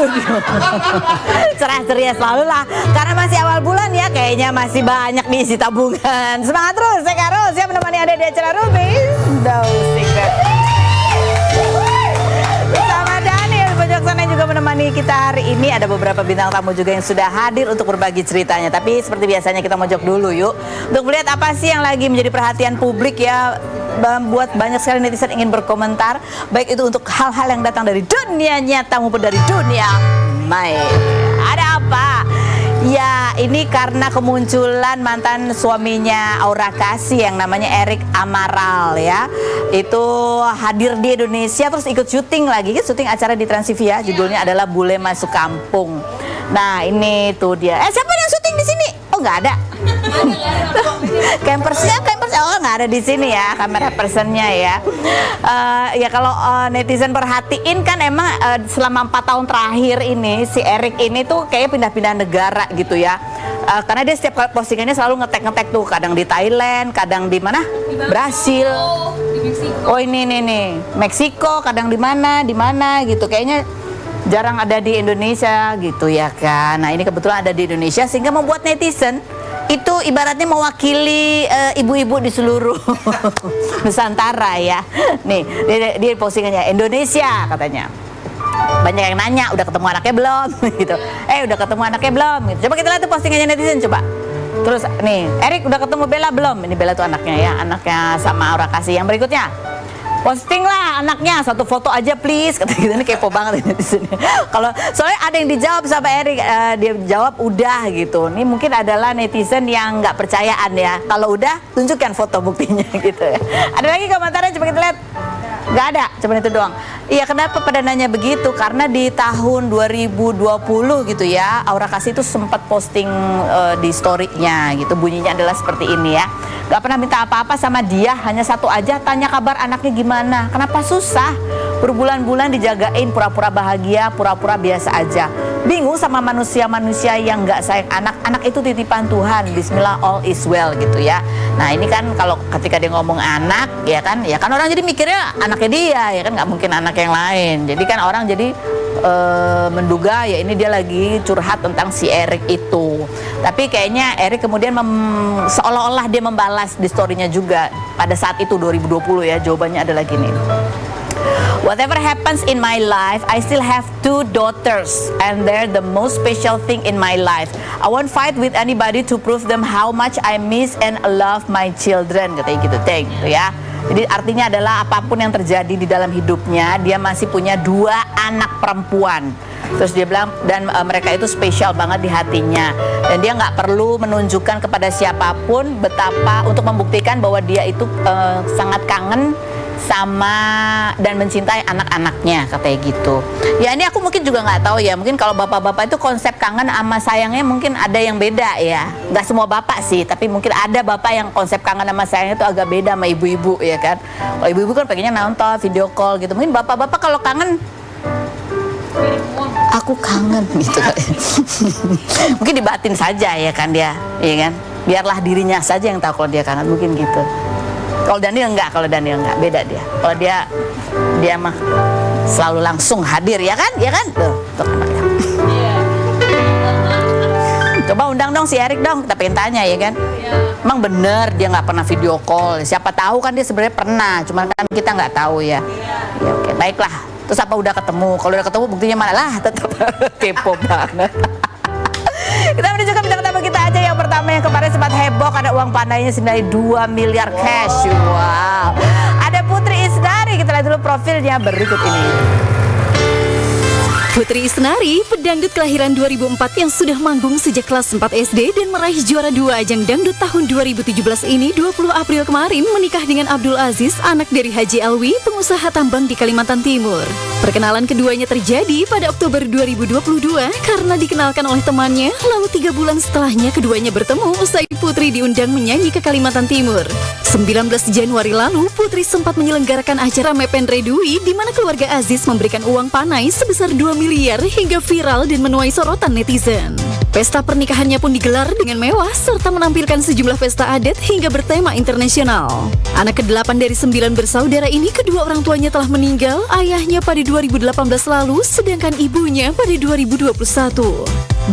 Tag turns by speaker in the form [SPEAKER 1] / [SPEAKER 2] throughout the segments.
[SPEAKER 1] studio. Cerah ceria selalu lah. Karena masih awal bulan ya, kayaknya masih banyak diisi tabungan. Semangat terus, saya Karol siap menemani Anda di acara Ruby No Secret. Bersama Daniel pojok sana yang juga menemani kita hari ini. Ada beberapa bintang tamu juga yang sudah hadir untuk berbagi ceritanya. Tapi seperti biasanya kita mojok dulu yuk, untuk melihat apa sih yang lagi menjadi perhatian publik ya. Membuat banyak sekali netizen ingin berkomentar, baik itu untuk hal-hal yang datang dari dunia nyata maupun dari dunia maya. Ada apa? Ya, ini karena kemunculan mantan suaminya Aura Kasih yang namanya Erik Amaral ya. Itu hadir di Indonesia terus ikut syuting lagi, syuting acara di Transivia, judulnya adalah Bule Masuk Kampung. Nah, ini tuh dia. Siapa yang syuting di sini? Oh, nggak ada. Campersnya oh nggak ada di sini ya, kamera personnya ya. Ya kalau netizen perhatiin kan emang selama 4 tahun terakhir ini si Erik ini tuh kayaknya pindah-pindah negara gitu ya. Karena dia setiap postingannya selalu ngetek tuh, kadang di Thailand, kadang di mana? Brasil. Oh ini nih, Meksiko, kadang di mana gitu. Kayaknya jarang ada di Indonesia gitu ya kan. Nah ini kebetulan ada di Indonesia sehingga membuat netizen itu ibaratnya mewakili ibu-ibu di seluruh Nusantara ya. Nih dia postingannya Indonesia katanya. Banyak yang nanya udah ketemu anaknya belum gitu. Udah ketemu anaknya belum gitu. Coba kita lihat tuh postingannya netizen coba. Terus nih Erik udah ketemu Bella belum? Ini Bella tuh anaknya ya, anaknya sama Aura Kasih. Yang berikutnya, posting lah anaknya satu foto aja please, kata gitu. Ini kepo banget ini di sini. Kalau soalnya ada yang dijawab sama Erik, dia jawab udah gitu. Ini mungkin adalah netizen yang nggak percayaan ya. Kalau udah tunjukkan foto buktinya gitu ya. Ada lagi komentarnya, coba kita lihat. Nggak ada, cuma itu doang. Iya, kenapa pada nanya begitu? Karena di tahun 2020 gitu ya, Aura Kasih itu sempat posting di story-nya gitu. Bunyinya adalah seperti ini ya. Gak pernah minta apa-apa sama dia, hanya satu aja, tanya kabar anaknya gimana. Kenapa susah? Berbulan-bulan dijagain, pura-pura bahagia, pura-pura biasa aja. Bingung sama manusia-manusia yang gak sayang anak. Anak itu titipan Tuhan, bismillah all is well gitu ya. Nah ini kan kalau ketika dia ngomong anak ya kan orang jadi mikirnya anaknya dia ya kan, nggak mungkin anak yang lain. Jadi kan orang jadi menduga ya ini dia lagi curhat tentang si Erik itu. Tapi kayaknya Erik kemudian seolah-olah dia membalas di story-nya juga pada saat itu 2020 ya. Jawabannya adalah gini. Whatever happens in my life, I still have 2 daughters and they're the most special thing in my life. I won't fight with anybody to prove them how much I miss and love my children, katanya gitu, gitu ya. Jadi artinya adalah apapun yang terjadi di dalam hidupnya, dia masih punya 2 anak perempuan. Terus dia bilang dan mereka itu spesial banget di hatinya dan dia nggak perlu menunjukkan kepada siapapun betapa untuk membuktikan bahwa dia itu sangat kangen sama dan mencintai anak-anaknya, katanya gitu. Ya ini aku mungkin juga nggak tahu ya, mungkin kalau bapak-bapak itu konsep kangen sama sayangnya mungkin ada yang beda ya. Nggak semua bapak sih, tapi mungkin ada bapak yang konsep kangen sama sayangnya itu agak beda sama ibu-ibu ya kan. Kalau ibu-ibu kan pengennya nonton video call gitu. Mungkin bapak-bapak kalau kangen, aku kangen gitu. Mungkin dibatin saja ya kan dia, ya kan. Biarlah dirinya saja yang tahu kalau dia kangen, mungkin gitu. Kalau Daniel enggak, beda dia. Kalau dia mah selalu langsung hadir ya kan, tuh anaknya. Coba undang dong si Erik dong, kita pengen tanya ya kan. Emang bener dia nggak pernah video call? Siapa tahu kan dia sebenarnya pernah, cuman kan kita nggak tahu ya. Ya oke, baiklah. Terus apa udah ketemu? Kalau udah ketemu buktinya mana lah? Tetap kepo banget. Kita menuju ke bintang tamu kita aja. Yang pertama yang kemarin sempat heboh karena uang pandainya senilai 2 miliar cash. Wow. Ada Putri Isnari. Kita lihat dulu profilnya berikut ini.
[SPEAKER 2] Putri Isnari, pedangdut kelahiran 2004 yang sudah manggung sejak kelas 4 SD dan meraih juara 2 ajang dangdut tahun 2017 ini 20 April kemarin menikah dengan Abdul Aziz, anak dari Haji Alwi, pengusaha tambang di Kalimantan Timur. Perkenalan keduanya terjadi pada Oktober 2022 karena dikenalkan oleh temannya, lalu 3 bulan setelahnya keduanya bertemu usai Putri diundang menyanyi ke Kalimantan Timur. 19 Januari lalu, Putri sempat menyelenggarakan acara Mependre Dwi di mana keluarga Aziz memberikan uang panai sebesar 2 miliar hingga viral dan menuai sorotan netizen. Pesta pernikahannya pun digelar dengan mewah serta menampilkan sejumlah pesta adat hingga bertema internasional. Anak ke-8 dari 9 bersaudara ini kedua orang tuanya telah meninggal, ayahnya pada 2018 lalu sedangkan ibunya pada 2021.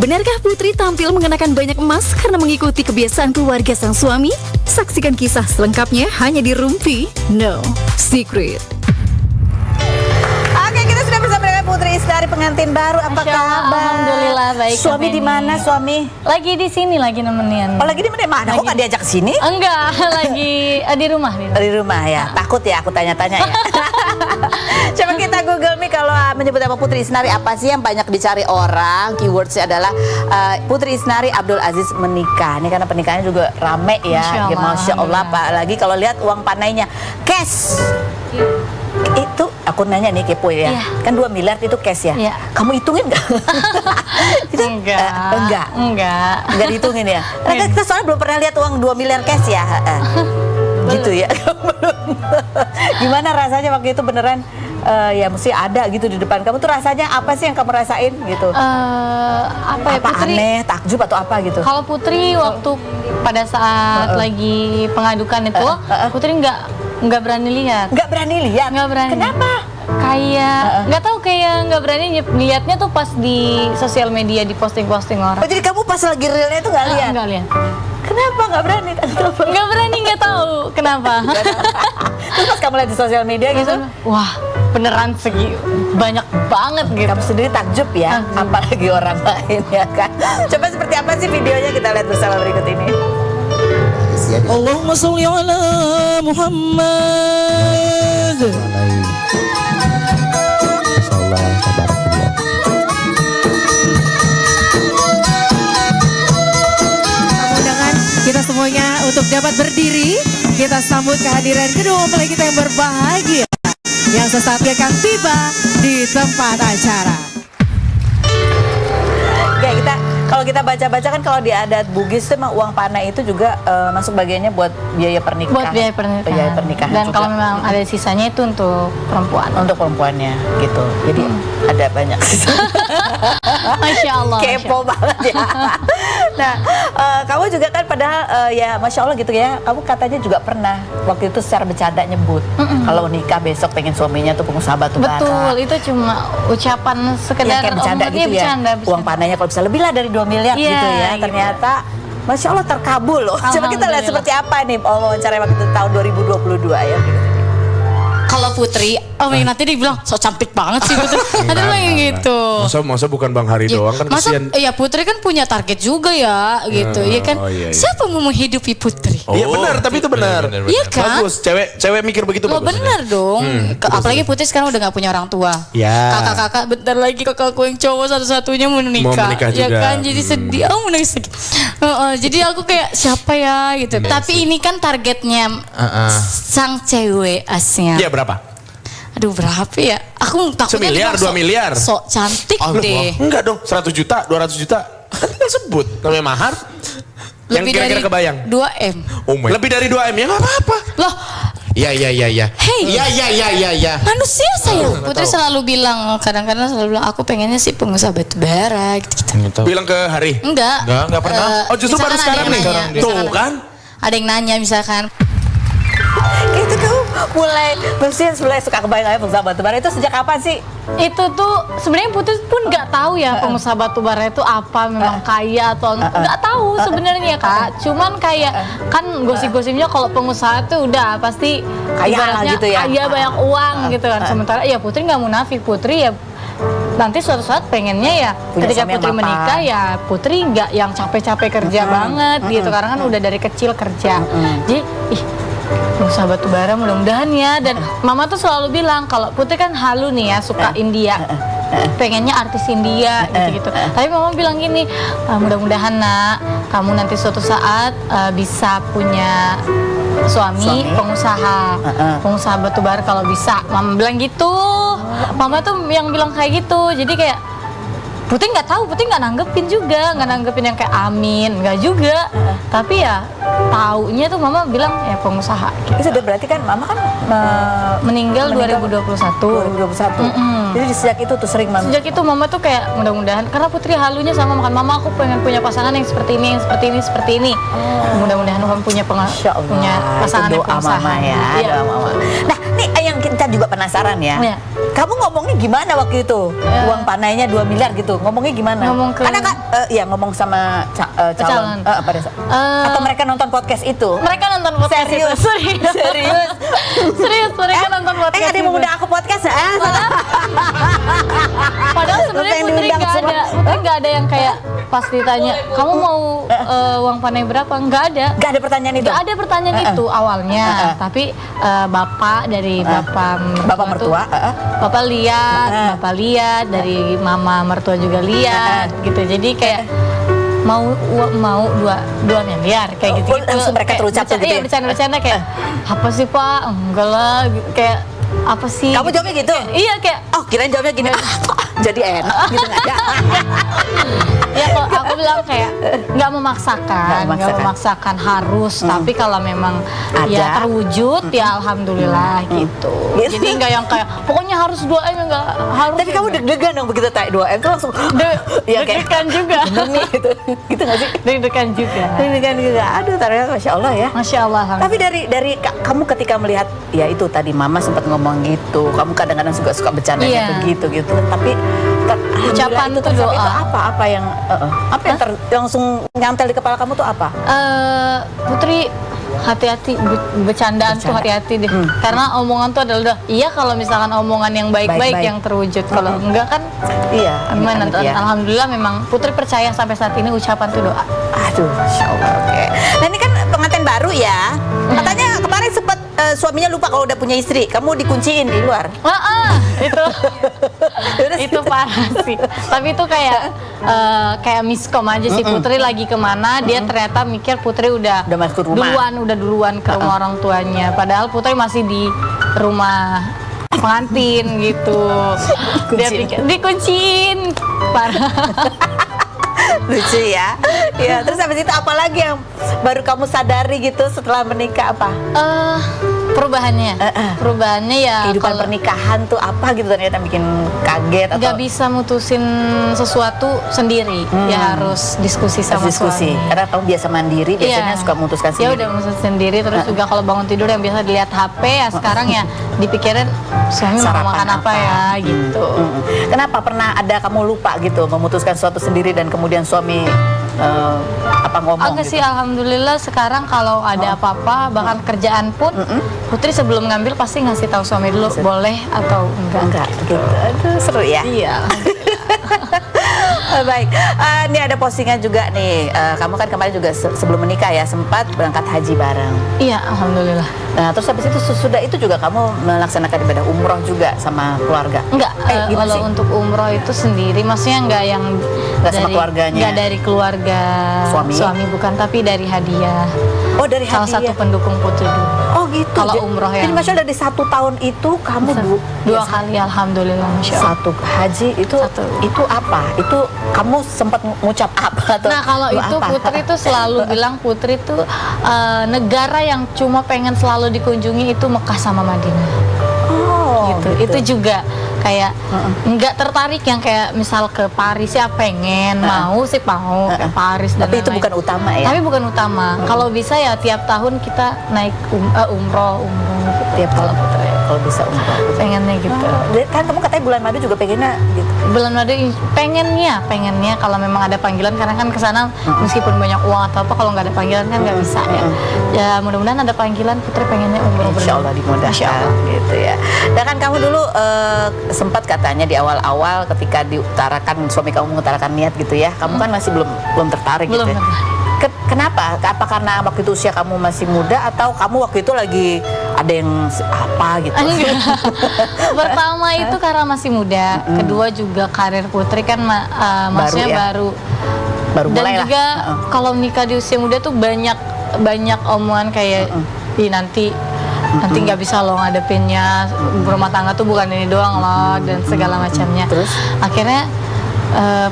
[SPEAKER 2] Benarkah Putri tampil mengenakan banyak emas karena mengikuti kebiasaan keluarga sang suami? Saksikan kisah selengkapnya hanya di Rumpi No Secret.
[SPEAKER 1] Oke, kita sudah bersama dengan Putri Isnari, pengantin baru. Apa
[SPEAKER 3] Masya Allah,
[SPEAKER 1] kabar?
[SPEAKER 3] alhamdulillah, baik,
[SPEAKER 1] Suami
[SPEAKER 3] Kak
[SPEAKER 1] di mana,
[SPEAKER 3] Feni.
[SPEAKER 1] suami?
[SPEAKER 3] Lagi di sini, lagi nemenin.
[SPEAKER 1] Oh, lagi di mana? Kok nggak diajak ke sini?
[SPEAKER 3] Enggak, lagi di rumah.
[SPEAKER 1] Di rumah ya. Takut ya aku tanya-tanya ya. Coba kita Google nih kalau menyebut nama Putri Isnari, apa sih yang banyak dicari orang? Keywordsnya adalah Putri Isnari Abdul Aziz menikah. Ini karena pernikahannya juga rame ya.
[SPEAKER 3] Masya Allah,
[SPEAKER 1] Masya Allah, apalagi kalau lihat uang panainya cash. Itu aku nanya nih, kepo ya.
[SPEAKER 3] Iya.
[SPEAKER 1] Kan 2 miliar itu cash ya.
[SPEAKER 3] Iya.
[SPEAKER 1] Kamu hitungin nggak? Itu, enggak. Enggak dihitungin ya. Karena kita soalnya belum pernah lihat uang 2 miliar cash ya. Gitu ya. Gimana rasanya waktu itu beneran ya mesti ada gitu di depan kamu tuh, rasanya apa sih yang kamu rasain gitu?
[SPEAKER 3] Apa ya,
[SPEAKER 1] Apa
[SPEAKER 3] Putri?
[SPEAKER 1] aneh, takjub atau apa gitu?
[SPEAKER 3] Kalau Putri waktu pada saat lagi pengadukan itu, Putri nggak berani lihat.
[SPEAKER 1] Nggak berani lihat.
[SPEAKER 3] Nggak berani.
[SPEAKER 1] Kenapa?
[SPEAKER 3] Kayak nggak tahu, kayak nggak berani lihatnya tuh pas di sosial media, di posting-posting
[SPEAKER 1] Oh,
[SPEAKER 3] orang.
[SPEAKER 1] jadi kamu pas lagi realnya itu nggak lihat?
[SPEAKER 3] Nggak lihat.
[SPEAKER 1] Kenapa nggak berani?
[SPEAKER 3] Nggak berani, nggak tahu kenapa.
[SPEAKER 1] Terus pas kamu lihat di sosial media gitu,
[SPEAKER 3] Wah, beneran banyak banget gitu.
[SPEAKER 1] kamu sendiri takjub ya,
[SPEAKER 3] Takjub.
[SPEAKER 1] apalagi orang lain ya kan. Coba seperti apa sih videonya, kita lihat bersama berikut ini.
[SPEAKER 4] Allahumma sholli ala Muhammad.
[SPEAKER 5] Insyaallah tabarakallah.
[SPEAKER 4] Undangan kita semuanya untuk dapat berdiri. Kita sambut kehadiran kedua mempelai kita yang berbahagia, yang sesaat lagi akan tiba di tempat acara.
[SPEAKER 1] Kayak kita, kalau kita baca-baca kan kalau di adat Bugis itu emang uang panai itu juga masuk bagiannya buat biaya pernikahan.
[SPEAKER 3] Buat biaya pernikahan.
[SPEAKER 1] Biaya pernikahan
[SPEAKER 3] Dan
[SPEAKER 1] juga.
[SPEAKER 3] kalau memang ada sisanya itu untuk perempuan.
[SPEAKER 1] Untuk perempuannya gitu. Jadi ada banyak.
[SPEAKER 3] Masya Allah.
[SPEAKER 1] Kepo banget ya. Nah, kamu juga kan padahal ya Masya Allah gitu ya. Kamu katanya juga pernah waktu itu secara bercanda nyebut kalau nikah besok pengen suaminya tuh pengusaha batu bara.
[SPEAKER 3] Betul, itu cuma ucapan sekedar
[SPEAKER 1] Ya, kayak bercanda
[SPEAKER 3] omongnya
[SPEAKER 1] gitu ya.
[SPEAKER 3] bercanda.
[SPEAKER 1] Uang panainya kalau bisa lebih lah dari 2 miliar
[SPEAKER 3] Iya,
[SPEAKER 1] gitu ya.
[SPEAKER 3] gitu.
[SPEAKER 1] Ternyata Masya Allah terkabul loh. Coba kita lihat
[SPEAKER 3] Alhamdulillah.
[SPEAKER 1] seperti apa nih wawancara waktu itu tahun 2022 ya.
[SPEAKER 6] Kalau Putri, nanti dibilang so cantik banget sih Putri. Nanti bilang yang gitu.
[SPEAKER 5] Masa bukan Bang Hari
[SPEAKER 6] Ya,
[SPEAKER 5] doang kan
[SPEAKER 6] masa
[SPEAKER 5] kesian.
[SPEAKER 6] ya Putri kan punya target juga ya gitu, ya kan?
[SPEAKER 5] oh iya, iya.
[SPEAKER 6] Siapa mau menghidupi Putri?
[SPEAKER 5] Iya benar, tapi itu benar.
[SPEAKER 6] Iya kan?
[SPEAKER 5] Bagus, cewek mikir begitu
[SPEAKER 6] Lo
[SPEAKER 5] bagus.
[SPEAKER 6] bener dong. Apalagi Putri sekarang udah gak punya orang tua.
[SPEAKER 5] Ya.
[SPEAKER 6] Kakak-kakak bentar lagi kakakku yang cowok satu-satunya mau menikah.
[SPEAKER 5] Mau menikah
[SPEAKER 6] Ya
[SPEAKER 5] juga.
[SPEAKER 6] kan? Jadi sedih. Oh menangis lagi. Jadi aku kayak siapa ya gitu. Tapi ini kan targetnya sang cewek asnya.
[SPEAKER 5] Iya berapa?
[SPEAKER 6] Aduh berapa ya? Aku takutnya
[SPEAKER 5] Semiliar,
[SPEAKER 6] dibilang
[SPEAKER 5] 2 miliar.
[SPEAKER 6] Sok cantik deh.
[SPEAKER 5] Enggak dong, 100 juta, 200 juta. Kan tinggal sebut namanya mahar. Yang
[SPEAKER 6] Lebih
[SPEAKER 5] kira-kira
[SPEAKER 6] dari
[SPEAKER 5] kebayang.
[SPEAKER 6] 2M.
[SPEAKER 5] Lebih dari 2M ya nggak apa-apa.
[SPEAKER 6] Loh,
[SPEAKER 5] Iya.
[SPEAKER 6] Hey.
[SPEAKER 5] Iya.
[SPEAKER 6] manusia saya. Putri selalu bilang, kadang-kadang selalu bilang aku pengennya sih pengusaha batu bara gitu.
[SPEAKER 5] Bilang ke Hari.
[SPEAKER 6] Enggak.
[SPEAKER 5] Enggak pernah. Oh justru baru
[SPEAKER 6] misalkan ada
[SPEAKER 5] sekarang
[SPEAKER 6] yang
[SPEAKER 5] nih.
[SPEAKER 6] nanya,
[SPEAKER 5] Tuh
[SPEAKER 6] misalkan
[SPEAKER 5] kan.
[SPEAKER 6] Ada yang nanya misalkan,
[SPEAKER 1] Itu kamu mulai suka kebayang pengusaha batu bara itu sejak kapan sih?
[SPEAKER 3] Itu tuh sebenarnya Putri pun nggak tahu ya pengusaha batu bara itu apa, memang kaya atau nggak tahu sebenarnya Kak. Cuman kayak kan gosip-gosipnya kalau pengusaha tuh udah pasti
[SPEAKER 1] Kaya lah
[SPEAKER 3] ibaratnya
[SPEAKER 1] gitu ya.
[SPEAKER 3] kaya, banyak uang gitu kan. Sementara ya Putri nggak munafik, Putri ya nanti suatu saat pengennya ya
[SPEAKER 1] Punya
[SPEAKER 3] ketika
[SPEAKER 1] suami yang
[SPEAKER 3] Putri
[SPEAKER 1] mapan.
[SPEAKER 3] menikah ya Putri nggak yang capek-capek kerja banget gitu, karena kan udah dari kecil kerja. Jadi pengusaha batu bara mudah-mudahan ya. Dan Mama tuh selalu bilang kalau Putri kan halu nih ya, suka India, pengennya artis India gitu-gitu. Tapi Mama bilang gini, mudah-mudahan nak, kamu nanti suatu saat bisa punya suami pengusaha batu bara kalau bisa. Mama bilang gitu. Mama tuh yang bilang kayak gitu. Jadi kayak Putri nggak tahu, Putri nggak nanggepin juga, nggak nanggepin yang kayak amin, nggak juga. Tapi ya taunya tuh mama bilang ya pengusaha.
[SPEAKER 1] Itu sudah berarti kan mama kan
[SPEAKER 3] Meninggal 2021.
[SPEAKER 1] 2021. Jadi sejak itu tuh sering mama.
[SPEAKER 3] Sejak itu mama tuh kayak mudah-mudahan karena Putri halunya sama makan mama, aku pengen punya pasangan yang seperti ini, yang seperti ini, seperti ini. Mudah-mudahan kamu punya
[SPEAKER 1] Masya Allah,
[SPEAKER 3] punya pasangan
[SPEAKER 1] itu
[SPEAKER 3] yang
[SPEAKER 1] doa
[SPEAKER 3] pengusaha.
[SPEAKER 1] mama ya,
[SPEAKER 3] Iya.
[SPEAKER 1] doa mama. Nah, nih yang kita juga penasaran ya.
[SPEAKER 3] Iya.
[SPEAKER 1] Kamu ngomongnya gimana waktu itu? Uang panainya 2 miliar gitu. Ngomongnya gimana?
[SPEAKER 3] Ngomong ke-
[SPEAKER 1] Karena kan ya ngomong sama calon.
[SPEAKER 3] Calon.
[SPEAKER 1] Pada saat. Atau mereka nonton podcast itu.
[SPEAKER 3] Mereka nonton podcast
[SPEAKER 1] Serius?
[SPEAKER 3] itu. Serius.
[SPEAKER 1] Serius?
[SPEAKER 3] Serius, mereka nonton podcast
[SPEAKER 1] ada yang mau undang aku podcast?
[SPEAKER 3] Padahal sebenarnya
[SPEAKER 1] Pengen
[SPEAKER 3] Putri
[SPEAKER 1] diundang semua.
[SPEAKER 3] Putri nggak ada yang kayak pas ditanya kamu mau uang panai berapa, nggak ada.
[SPEAKER 1] Gak ada pertanyaan itu?
[SPEAKER 3] Nggak ada pertanyaan itu awalnya, tapi bapak dari
[SPEAKER 1] Bapak mertua,
[SPEAKER 3] bapak lihat dari mama mertua juga lihat gitu, jadi kayak mau 2 miliar kayak gitu.
[SPEAKER 1] Langsung mereka terucap tuh gitu
[SPEAKER 3] Iya,
[SPEAKER 1] ya?
[SPEAKER 3] bercanda-bercanda kayak apa sih Pak, enggak lah gitu. Kayak apa sih?
[SPEAKER 1] Kamu jawabnya gitu?
[SPEAKER 3] Iya kayak
[SPEAKER 1] Oh, kirain jawabnya gini. Jadi enak gitu nggak ya?
[SPEAKER 3] ya kalau aku bilang kayak nggak memaksakan harus, tapi kalau memang
[SPEAKER 1] Ada.
[SPEAKER 3] ya terwujud ya alhamdulillah gitu.
[SPEAKER 1] Gitu.
[SPEAKER 3] Jadi nggak yang kayak pokoknya harus 2M, nggak harus.
[SPEAKER 1] Tapi kamu deg-degan dong begitu tak 2M tuh langsung ya kayak
[SPEAKER 3] deg-degan juga.
[SPEAKER 1] bener nih gitu. Gitu nggak sih?
[SPEAKER 3] Deg-degan juga.
[SPEAKER 1] Deg-degan juga. Aduh, ternyata Masya Allah ya.
[SPEAKER 3] Masya Allah.
[SPEAKER 1] Tapi dari kamu ketika melihat ya itu tadi mama sempat ngomong gitu, kamu kadang-kadang suka bercandanya
[SPEAKER 3] Iya.
[SPEAKER 1] begitu gitu. Tapi
[SPEAKER 3] Ucapan
[SPEAKER 1] itu
[SPEAKER 3] tuh
[SPEAKER 1] terus
[SPEAKER 3] doa.
[SPEAKER 1] itu apa yang langsung nyantel di kepala kamu tuh apa?
[SPEAKER 3] Putri hati-hati, bercandaan tuh hati-hati deh. Karena omongan tuh adalah iya kalau misalkan omongan yang baik-baik
[SPEAKER 1] Baik-baik.
[SPEAKER 3] yang terwujud. Kalau enggak kan
[SPEAKER 1] Iya.
[SPEAKER 3] gimana?
[SPEAKER 1] amit-amit ya.
[SPEAKER 3] Alhamdulillah memang Putri percaya sampai saat ini ucapan tuh doa.
[SPEAKER 1] Aduh, Masya Allah. Oke. Nah ini kan pengantin baru ya. Katanya kemarin sempat suaminya lupa kalau udah punya istri. Kamu dikunciin di luar.
[SPEAKER 3] Itu itu parah sih. Tapi itu kayak miskom aja sih. Putri lagi kemana, dia ternyata mikir Putri udah
[SPEAKER 1] masuk rumah.
[SPEAKER 3] duluan ke rumah orang tuanya. Padahal Putri masih di rumah pengantin gitu. Dia pikir dikunciin. Parah.
[SPEAKER 1] Lucu ya. Ya, terus habis itu apa lagi yang baru kamu sadari gitu setelah menikah apa?
[SPEAKER 3] Perubahannya ya
[SPEAKER 1] Kehidupan pernikahan tuh apa gitu ternyata bikin kaget atau
[SPEAKER 3] nggak bisa mutusin sesuatu sendiri, ya harus diskusi sama
[SPEAKER 1] diskusi.
[SPEAKER 3] suami.
[SPEAKER 1] Karena kamu biasa mandiri, biasanya
[SPEAKER 3] Iya.
[SPEAKER 1] suka memutuskan
[SPEAKER 3] Ya
[SPEAKER 1] sendiri.
[SPEAKER 3] udah mutusin sendiri, terus juga kalau bangun tidur yang biasa dilihat HP, ya sekarang ya dipikirin suami mau
[SPEAKER 1] Sarapan
[SPEAKER 3] makan apa ya gitu.
[SPEAKER 1] Kenapa pernah ada kamu lupa gitu memutuskan sesuatu sendiri dan kemudian suami ngomong
[SPEAKER 3] Agak
[SPEAKER 1] gitu?
[SPEAKER 3] sih alhamdulillah sekarang kalau ada apa-apa bahkan kerjaan pun Putri sebelum ngambil pasti ngasih tahu suami dulu boleh atau enggak.
[SPEAKER 1] Gitu. Aduh, seru ya.
[SPEAKER 3] Iya.
[SPEAKER 1] Baik, ini ada postingan juga nih. Kamu kan kemarin juga sebelum menikah ya sempat berangkat haji bareng.
[SPEAKER 3] Iya, alhamdulillah.
[SPEAKER 1] Nah, terus habis itu sesudah itu juga kamu melaksanakan ibadah umroh juga sama keluarga.
[SPEAKER 3] Enggak,
[SPEAKER 1] gimana
[SPEAKER 3] kalau
[SPEAKER 1] sih?
[SPEAKER 3] untuk umroh itu sendiri, maksudnya enggak yang
[SPEAKER 1] Enggak sama keluarganya?
[SPEAKER 3] Enggak dari keluarga
[SPEAKER 1] Suami?
[SPEAKER 3] bukan, tapi dari hadiah.
[SPEAKER 1] Oh, dari
[SPEAKER 3] Salah
[SPEAKER 1] hadiah.
[SPEAKER 3] satu pendukung Putri dulu.
[SPEAKER 1] Oh gitu.
[SPEAKER 3] Kalau
[SPEAKER 1] Jadi-
[SPEAKER 3] umroh
[SPEAKER 1] Jadi
[SPEAKER 3] yang-
[SPEAKER 1] Masya Allah dari 1 tahun itu kamu
[SPEAKER 3] Dua kali alhamdulillah, Masya Allah.
[SPEAKER 1] satu haji itu
[SPEAKER 3] Satu.
[SPEAKER 1] itu apa? Itu kamu sempat ngucap apa atau
[SPEAKER 3] Nah kalau
[SPEAKER 1] doa
[SPEAKER 3] itu
[SPEAKER 1] apa?
[SPEAKER 3] Putri tuh selalu bilang Putri tuh negara yang cuma pengen selalu dikunjungi itu Mekah sama Madinah.
[SPEAKER 1] Oh,
[SPEAKER 3] Gitu. Itu juga kayak nggak tertarik yang kayak misal ke Paris ya pengen mau sih mau ke Paris dan
[SPEAKER 1] Tapi itu
[SPEAKER 3] lain-lain.
[SPEAKER 1] bukan utama ya?
[SPEAKER 3] Tapi bukan utama. Kalau bisa ya tiap tahun kita naik umroh gitu.
[SPEAKER 1] Tiap
[SPEAKER 3] Kalau
[SPEAKER 1] tahun
[SPEAKER 3] Putri
[SPEAKER 1] kalau bisa umroh.
[SPEAKER 3] pengennya gitu.
[SPEAKER 1] Kan kamu katanya bulan madu juga pengennya gitu.
[SPEAKER 3] Bulan madu pengennya kalau memang ada panggilan, karena kan kesana meskipun banyak uang atau apa kalau nggak ada panggilan kan nggak bisa ya. Ya mudah-mudahan ada panggilan, Putri pengennya umroh.
[SPEAKER 1] Insya Allah dimudahkan gitu ya. Dan kan kamu dulu sempat katanya di awal-awal ketika diutarakan suami kamu mengutarakan niat gitu ya, kamu kan masih belum tertarik
[SPEAKER 3] Belum
[SPEAKER 1] gitu. Ya. Kenapa? Apa karena waktu itu usia kamu masih muda atau kamu waktu itu lagi ada yang apa gitu?
[SPEAKER 3] Enggak. Pertama itu karena masih muda, kedua juga karir Putri kan maksudnya
[SPEAKER 1] ya?
[SPEAKER 3] baru
[SPEAKER 1] Baru
[SPEAKER 3] dan
[SPEAKER 1] mulai lah.
[SPEAKER 3] juga kalau nikah di usia muda tuh banyak omongan kayak nanti nggak bisa lo ngadepinnya, rumah tangga tuh bukan ini doang loh dan segala macamnya.
[SPEAKER 1] Terus?
[SPEAKER 3] Akhirnya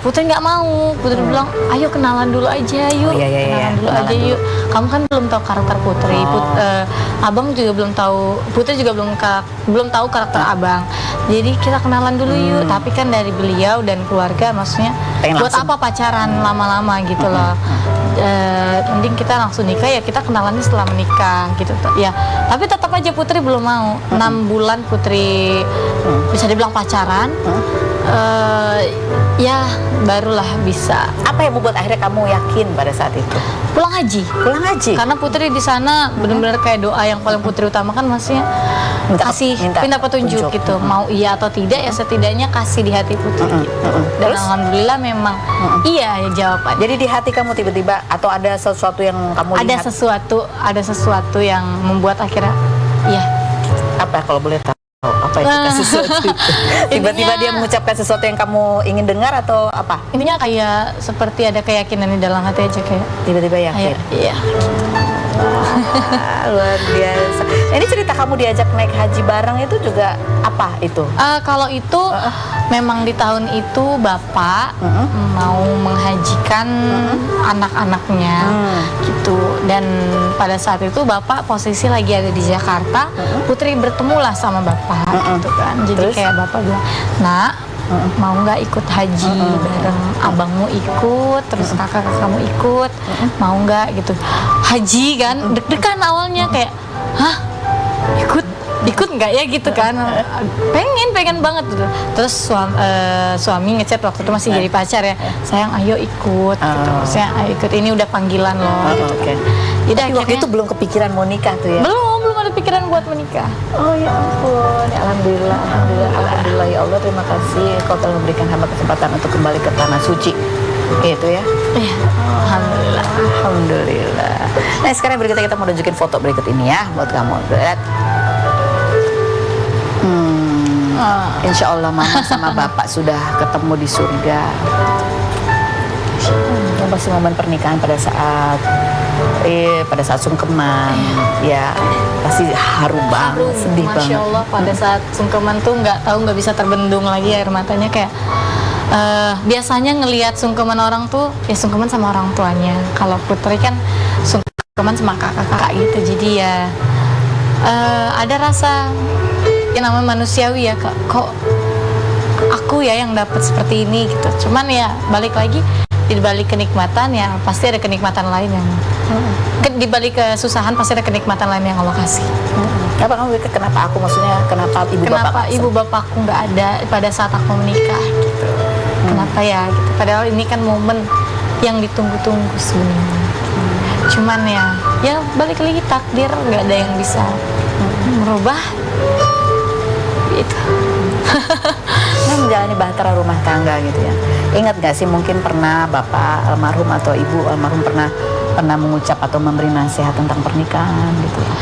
[SPEAKER 3] Putri nggak mau. Putri bilang, ayo kenalan dulu aja yuk, kenalan dulu aja yuk. Kamu kan belum tahu karakter Putri, Abang juga belum tahu, Putri juga belum tahu karakter Abang. Jadi kita kenalan dulu yuk. Tapi kan dari beliau dan keluarga, maksudnya
[SPEAKER 1] Pengen
[SPEAKER 3] buat
[SPEAKER 1] langsung.
[SPEAKER 3] apa pacaran lama-lama gitu loh. Mending kita langsung nikah, ya kita kenalannya setelah menikah gitu ya. Tapi tetap aja Putri belum mau. 6 bulan Putri bisa dibilang pacaran. Ya barulah bisa
[SPEAKER 1] Apa yang membuat akhirnya kamu yakin pada saat itu?
[SPEAKER 3] pulang haji.
[SPEAKER 1] Pulang haji.
[SPEAKER 3] Karena Putri di sana benar-benar kayak doa yang paling Putri utamakan, maksudnya minta petunjuk gitu. Mau iya atau tidak, ya setidaknya kasih di hati Putri gitu. Dan
[SPEAKER 1] Terus?
[SPEAKER 3] alhamdulillah memang iya ya jawabannya.
[SPEAKER 1] Jadi di hati kamu tiba-tiba atau ada sesuatu yang kamu lihat?
[SPEAKER 3] Ada sesuatu yang membuat akhirnya iya.
[SPEAKER 1] Apa kalau boleh tahu? Apa itu sesuatu itu? Tiba-tiba dia mengucapkan sesuatu yang kamu ingin dengar atau apa?
[SPEAKER 3] Intinya kayak seperti ada keyakinan di dalam hati aja, kayak
[SPEAKER 1] Tiba-tiba yakin.
[SPEAKER 3] iya.
[SPEAKER 1] Wah, luar biasa. Ini cerita kamu diajak naik haji bareng itu juga apa itu?
[SPEAKER 3] Kalau itu memang di tahun itu Bapak mau menghajikan anak-anaknya gitu, dan pada saat itu Bapak posisi lagi ada di Jakarta. Putri bertemulah sama Bapak gitu kan. Jadi
[SPEAKER 1] Terus?
[SPEAKER 3] kayak Bapak bilang, "Nak, mau nggak ikut haji bareng abangmu ikut, terus kakak kamu ikut, mau nggak gitu?" Haji kan deg-degan awalnya, kayak hah, ikut nggak ya gitu kan, pengen banget gitu. Terus suami ngechat waktu itu masih jadi pacar ya, sayang ayo ikut gitu. Saya ayo ikut, ini udah panggilan loh gitu kan. Jadi
[SPEAKER 1] Tapi waktu
[SPEAKER 3] akhirnya
[SPEAKER 1] itu belum kepikiran mau nikah tuh ya?
[SPEAKER 3] belum ada pikiran buat menikah.
[SPEAKER 1] Oh ya ampun, ya alhamdulillah ya Allah, terima kasih kau telah memberikan hamba kesempatan untuk kembali ke tanah suci. Itu ya.
[SPEAKER 3] Iya, alhamdulillah.
[SPEAKER 1] Alhamdulillah. Nah sekarang berikutnya kita mau tunjukin foto berikut ini ya buat kamu. Lihat. Insya Allah mama sama bapak sudah ketemu di surga. Itu pasti momen pernikahan pada saat sungkeman, ya pasti haru banget, sedih
[SPEAKER 3] Masya
[SPEAKER 1] banget.
[SPEAKER 3] Allah, pada saat sungkeman tuh nggak bisa terbendung lagi air matanya, kayak biasanya ngelihat sungkeman orang tuh ya sungkeman sama orang tuanya. Kalau Putri kan sungkeman sama kakak-kakak gitu, jadi ya ada rasa yang namanya manusiawi ya, kok aku ya yang dapat seperti ini gitu. Cuman ya balik lagi, di balik kenikmatan ya pasti ada kenikmatan lain yang di balik kesusahan pasti ada kenikmatan lain yang Allah kasih.
[SPEAKER 1] Apa kamu pikir kenapa aku, maksudnya kenapa
[SPEAKER 3] Ibu bapakku nggak ada pada saat aku menikah gitu. Kenapa ya gitu, padahal ini kan momen yang ditunggu-tunggu sebenarnya. Cuman ya balik lagi takdir, nggak ada yang bisa merubah gitu.
[SPEAKER 1] Nah, menjalani bahtera rumah tangga gitu ya. Ingat gak sih mungkin pernah bapak almarhum atau ibu almarhum pernah mengucap atau memberi nasihat tentang pernikahan gitu ya?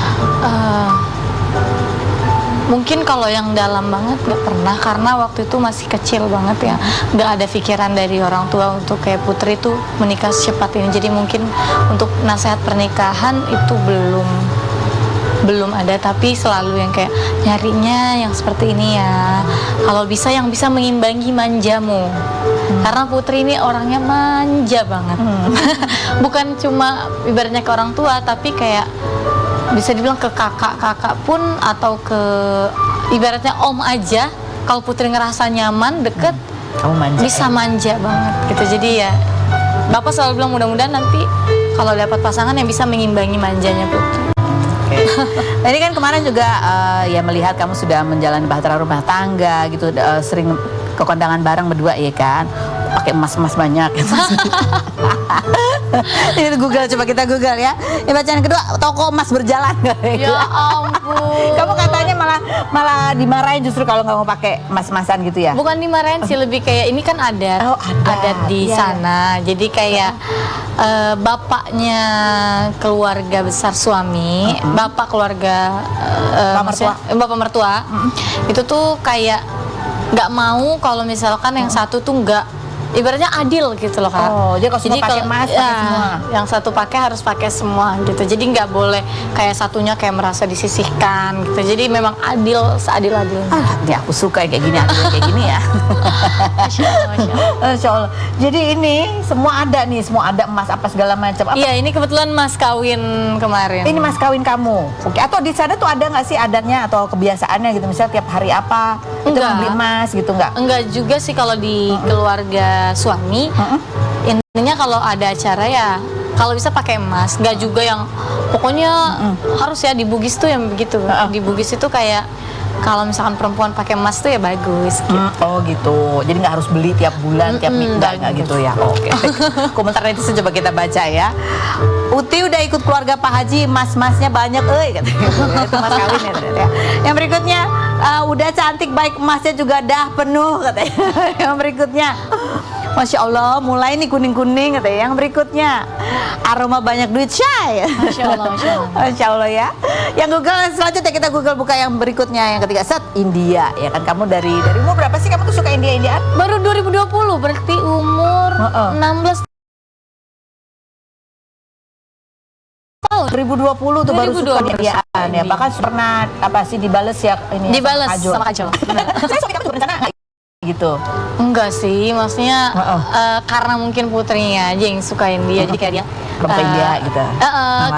[SPEAKER 3] Mungkin kalau yang dalam banget nggak pernah, karena waktu itu masih kecil banget ya, nggak ada pikiran dari orang tua untuk kayak Putri tuh menikah secepat ini. Jadi mungkin untuk nasihat pernikahan itu belum ada, tapi selalu yang kayak nyarinya yang seperti ini ya, kalau bisa yang bisa mengimbangi manjamu. Karena Putri ini orangnya manja banget. Bukan cuma ibaratnya ke orang tua, tapi kayak bisa dibilang ke kakak-kakak pun, atau ke ibaratnya om aja, kalau Putri ngerasa nyaman deket,
[SPEAKER 1] Kamu manja.
[SPEAKER 3] bisa manja banget gitu. Jadi ya Bapak selalu bilang mudah-mudahan nanti kalau dapat pasangan yang bisa mengimbangi manjanya Putri.
[SPEAKER 1] Nah, ini kan kemarin juga ya melihat kamu sudah menjalani bahtera rumah tangga gitu, sering ke kondangan bareng berdua ya kan, pakai emas-emas banyak. Ini Google, coba kita Google ya. Ini bacaan kedua, toko emas berjalan.
[SPEAKER 3] Ya ampun.
[SPEAKER 1] Kamu katanya malah dimarahin justru kalau nggak mau pakai emas-emasan gitu ya?
[SPEAKER 3] Bukan dimarahin sih, lebih kayak ini kan adat,
[SPEAKER 1] Oh, adat.
[SPEAKER 3] di
[SPEAKER 1] Iya.
[SPEAKER 3] sana. Jadi kayak bapaknya keluarga besar suami, bapak keluarga bapak mertua, itu tuh kayak nggak mau kalau misalkan yang satu tuh nggak ibaratnya adil gitu loh Kak.
[SPEAKER 1] Oh, jadi kalau semua pakai mask, pakai semua.
[SPEAKER 3] Yang satu pakai harus pakai semua gitu. Jadi nggak boleh kayak satunya kayak merasa disisihkan gitu. Jadi memang adil, seadil-adilnya.
[SPEAKER 1] Ini aku suka yang kayak gini, adil kayak gini ya.
[SPEAKER 3] Masya Allah, Masya Allah.
[SPEAKER 1] Masya Allah. Jadi ini semua ada nih, semua ada emas apa segala macam. Apa?
[SPEAKER 3] Iya, ini kebetulan mas kawin kemarin.
[SPEAKER 1] Ini mas kawin kamu. Oke. Atau di sana tuh ada nggak sih adatnya atau kebiasaannya gitu? Misalnya tiap hari apa? Itu
[SPEAKER 3] Enggak.
[SPEAKER 1] membeli emas gitu nggak?
[SPEAKER 3] Enggak juga sih kalau di keluarga suami. Intinya kalau ada acara ya kalau bisa pakai emas. Enggak juga yang pokoknya harus ya di Bugis tuh yang begitu. Di Bugis itu kayak kalau misalkan perempuan pakai emas tuh ya bagus gitu.
[SPEAKER 1] Oh gitu. Jadi nggak harus beli tiap bulan, tiap minggu nggak gitu ya. Oke. Komentar netizen coba kita baca ya. Uti udah ikut keluarga Pak Haji, emas-emasnya banyak, katanya. Itu mas kawin ya ternyata ya. Yang berikutnya, udah cantik baik emasnya juga dah penuh katanya. Yang berikutnya, Masya Allah, mulai nih kuning-kuning katanya. Yang berikutnya, aroma banyak duit Syai.
[SPEAKER 3] Masya Allah, Masya Allah.
[SPEAKER 1] Masya Allah ya. Yang Google selanjutnya kita Google buka yang berikutnya, yang ketiga, set India ya kan. Kamu dari umur berapa sih kamu tuh suka Indiaan?
[SPEAKER 3] Baru 2020 berarti umur 16 tahun.
[SPEAKER 1] 2020 tuh baru suka
[SPEAKER 3] 2020
[SPEAKER 1] Indiaan ya. Bahkan pernah apa sih dibales ya ini
[SPEAKER 3] Dibales sama Kajol.
[SPEAKER 1] Saya suami kamu tuh berencana nggak gitu.
[SPEAKER 3] Enggak sih, maksudnya karena mungkin putrinya aja yang sukain dia, jadi kayak dia
[SPEAKER 1] Bapak India gitu.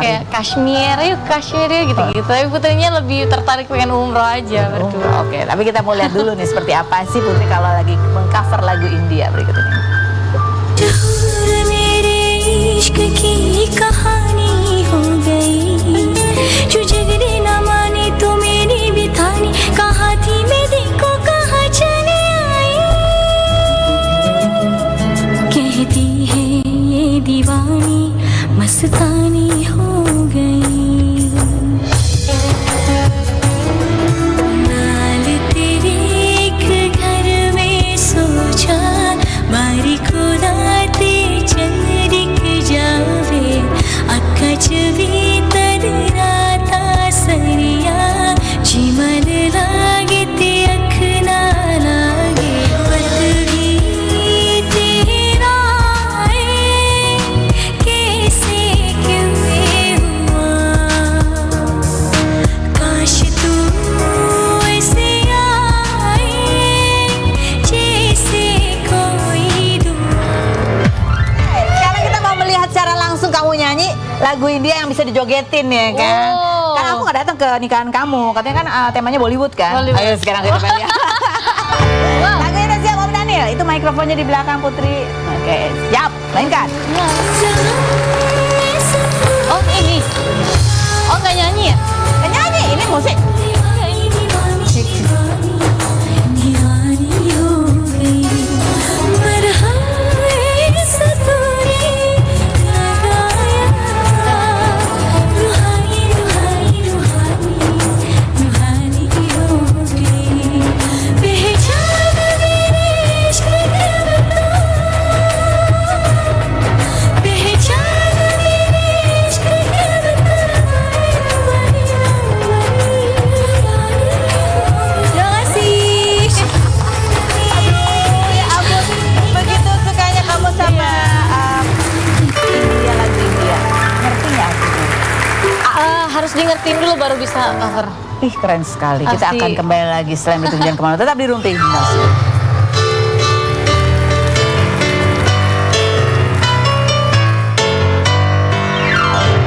[SPEAKER 3] kayak Kashmir yuk gitu-gitu. Tapi putrinya lebih tertarik pengen umroh aja berdua.
[SPEAKER 1] Oke, tapi kita mau lihat dulu nih seperti apa sih Putri kalau lagi mengcover lagu India berikut ini.
[SPEAKER 7] मेरे इश्क की कहानी हो गई जो जगने न माने तो मेरी बितानी कहाँ थी मैं देखो कहाँ चली आई कहती है ये दीवानी मस्तानी हो गई नाल तेरे एक घर में सोचा बारी खुदा ते चंद्रिक जावे अक्कचवी तर राता सरिया चिमन लागे ते अख ना लागे पतवी तेरा है कैसे क्यों हुआ काश तू ऐसे आए जैसे कोई
[SPEAKER 1] Sekarang kita mau melihat secara langsung kamu nyanyi lagu India yang bisa dijogetin ya kan.
[SPEAKER 3] Oh.
[SPEAKER 1] Kan aku nggak datang ke nikahan kamu, katanya kan temanya Bollywood kan.
[SPEAKER 3] Bollywood.
[SPEAKER 1] Ayo sekarang kita lihat. Lagunya udah siap Om Daniel. Itu mikrofonnya di belakang Putri. Oke, siap. Mainkan.
[SPEAKER 3] Oh ini, oh nggak nyanyi ya?
[SPEAKER 1] Nggak nyanyi, ini musik.
[SPEAKER 7] दीवानी हो गई मरहम सतूरी लगाया रुहानी रुहानी रुहानी रुहानी हो गई पहचान मेरे इश्क के पहचान मेरे इश्क के
[SPEAKER 1] Terima kasih. Ya ampun, begitu sukanya kamu sama India, lagu India. Ngerti nggak artinya?
[SPEAKER 3] Harus di ngertiin dulu baru bisa cover.
[SPEAKER 1] Ih keren sekali. Kita
[SPEAKER 3] Asli.
[SPEAKER 1] akan kembali lagi selain itu jangan kemana. Tetap di Room TV.